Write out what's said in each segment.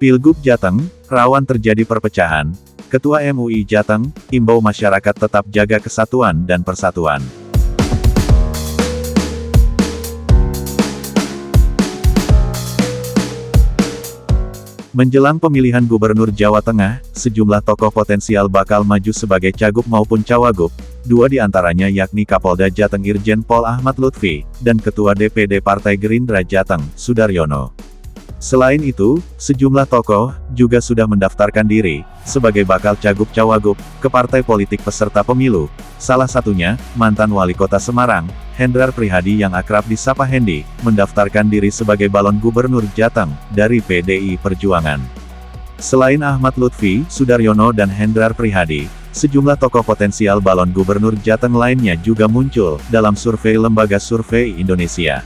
Pilgub Jateng, rawan terjadi perpecahan. Ketua MUI Jateng, imbau masyarakat tetap jaga kesatuan dan persatuan. Menjelang pemilihan Gubernur Jawa Tengah, sejumlah tokoh potensial bakal maju sebagai cagup maupun cawagup, dua di antaranya yakni Kapolda Jateng Irjen Pol Ahmad Lutfi, dan Ketua DPD Partai Gerindra Jateng, Sudaryono. Selain itu, sejumlah tokoh juga sudah mendaftarkan diri sebagai bakal cagup cawagup ke partai politik peserta pemilu. Salah satunya, mantan wali kota Semarang, Hendrar Prihadi yang akrab disapa Hendi, mendaftarkan diri sebagai balon gubernur Jateng dari PDI Perjuangan. Selain Ahmad Lutfi, Sudaryono dan Hendrar Prihadi, sejumlah tokoh potensial balon gubernur Jateng lainnya juga muncul dalam survei Lembaga Survei Indonesia.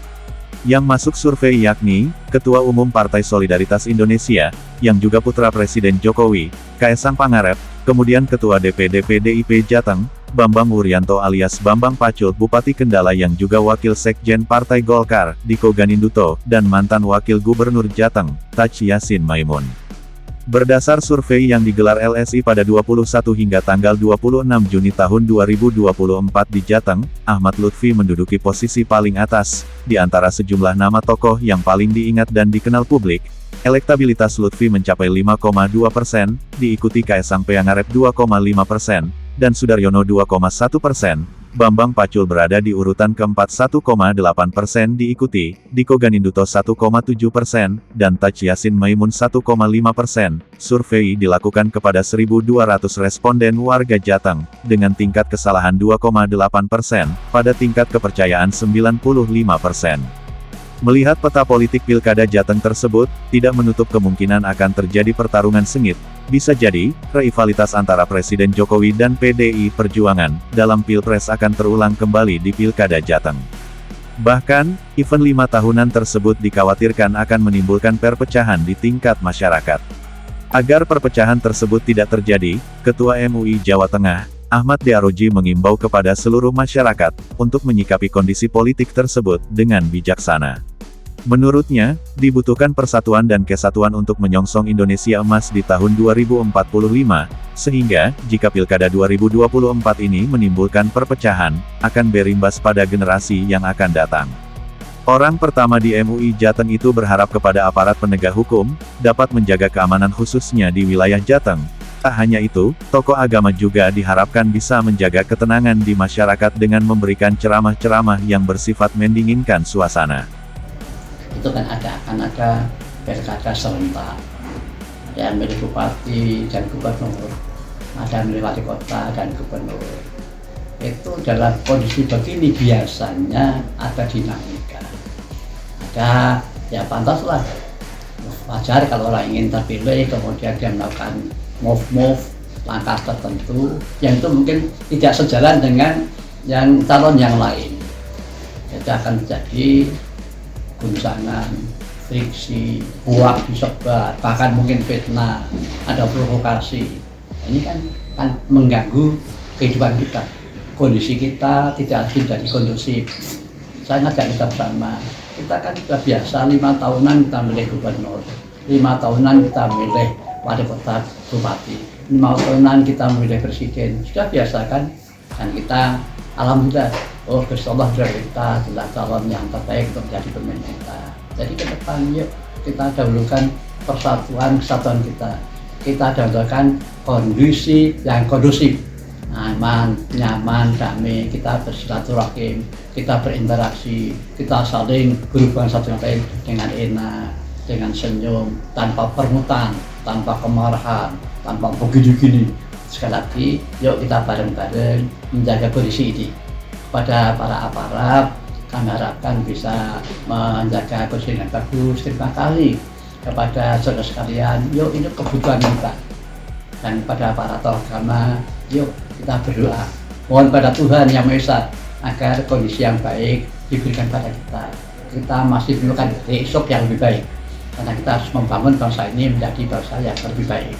Yang masuk survei yakni, Ketua Umum Partai Solidaritas Indonesia, yang juga putra Presiden Jokowi, Kaesang Pangarep, kemudian Ketua DPD PDIP Jateng, Bambang Wuryanto alias Bambang Pacul Bupati Kendala yang juga Wakil Sekjen Partai Golkar, Diko Ganinduto, dan mantan Wakil Gubernur Jateng, Taj Yassin Maimun. Berdasar survei yang digelar LSI pada 21 hingga tanggal 26 Juni tahun 2024 di Jateng, Ahmad Lutfi menduduki posisi paling atas, di antara sejumlah nama tokoh yang paling diingat dan dikenal publik. Elektabilitas Lutfi mencapai 5,2%, diikuti Kaesang Pangarep 2,5%, dan Sudaryono 2,1%. Bambang Pacul berada di urutan keempat 1,8% diikuti, Diko Ganinduto 1,7%, dan Taj Yassin Maimun 1,5%. Survei dilakukan kepada 1.200 responden warga Jateng, dengan tingkat kesalahan 2,8%, pada tingkat kepercayaan 95%. Melihat peta politik Pilkada Jateng tersebut, tidak menutup kemungkinan akan terjadi pertarungan sengit. Bisa jadi, rivalitas antara Presiden Jokowi dan PDI Perjuangan dalam Pilpres akan terulang kembali di Pilkada Jateng. Bahkan, event 5 tahunan tersebut dikhawatirkan akan menimbulkan perpecahan di tingkat masyarakat. Agar perpecahan tersebut tidak terjadi, Ketua MUI Jawa Tengah, Ahmad Diaroji mengimbau kepada seluruh masyarakat untuk menyikapi kondisi politik tersebut dengan bijaksana. Menurutnya, dibutuhkan persatuan dan kesatuan untuk menyongsong Indonesia Emas di tahun 2045, sehingga, jika Pilkada 2024 ini menimbulkan perpecahan, akan berimbas pada generasi yang akan datang. Orang pertama di MUI Jateng itu berharap kepada aparat penegak hukum, dapat menjaga keamanan khususnya di wilayah Jateng. Tak hanya itu, tokoh agama juga diharapkan bisa menjaga ketenangan di masyarakat dengan memberikan ceramah-ceramah yang bersifat mendinginkan suasana. Itu kan akan ada pilkada serentak, ada milik bupati dan gubernur, ada milik wali kota dan gubernur. Itu dalam kondisi begini biasanya ada dinamika, ada ya pantaslah, wajar kalau orang ingin terpilih kemudian dia melakukan move langkah tertentu yang itu mungkin tidak sejalan dengan yang calon yang lain. Itu akan terjadi guncangan, friksi, hoak disebar, bahkan mungkin fitnah, ada provokasi. Ini kan mengganggu kehidupan kita. Kondisi kita tidak lagi jadi kondusif. Saya ngajak kita bersama. Kita kan sudah biasa 5 tahunan kita milih gubernur, 5 tahunan kita milih wali kota bupati, 5 tahunan kita milih presiden. Sudah biasa kan? Dan kita alhamdulillah, oh Gusti Allah kita adalah calon yang terbaik untuk menjadi pemimpin kita. Jadi ke depan yuk kita dahulukan persatuan kesatuan kita. Kita dahulukan kondisi yang kondusif, aman, nyaman, damai. Kita bersilaturahim, kita berinteraksi, kita saling berhubungan satu sama lain dengan enak, dengan senyum, tanpa permutan, tanpa kemarahan, tanpa begini-gini. Sekali lagi, yuk kita bareng-bareng menjaga kondisi ini. Kepada para aparat, kami harapkan bisa menjaga kondisi dengan bagus. Terima kasih kepada saudara sekalian, yuk ini kebutuhan kita. Dan kepada para tokoh agama, yuk kita berdoa. Mohon pada Tuhan Yang Maha Esa agar kondisi yang baik diberikan pada kita. Kita masih memerlukan esok yang lebih baik. Karena kita harus membangun bangsa ini menjadi bangsa yang lebih baik.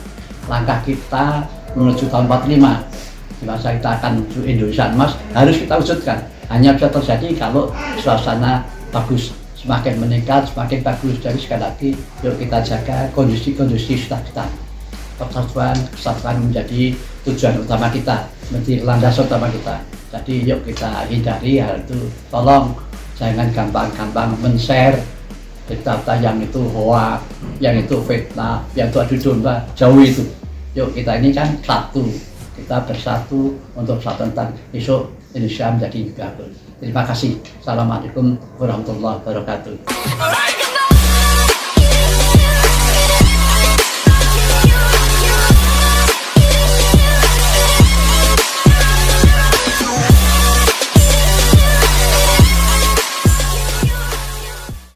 Langkah kita menuju tahun 45, di masa kita akan menuju Indonesia Emas, harus kita wujudkan. Hanya bisa terjadi kalau suasana bagus, semakin meningkat, semakin bagus. Jadi sekali lagi, yuk kita jaga kondisi-kondisi sudah kita. Kesatuan menjadi tujuan utama kita, menjadi landasan utama kita. Jadi yuk kita hindari hal itu. Tolong jangan gampang-gampang men-share berita yang itu hoax, yang itu fitnah, yang itu adu domba, jauh itu. Yuk kita ini kan satu, kita bersatu untuk satu tentang besok Indonesia menjadi bagus. Terima kasih. Assalamualaikum warahmatullahi wabarakatuh.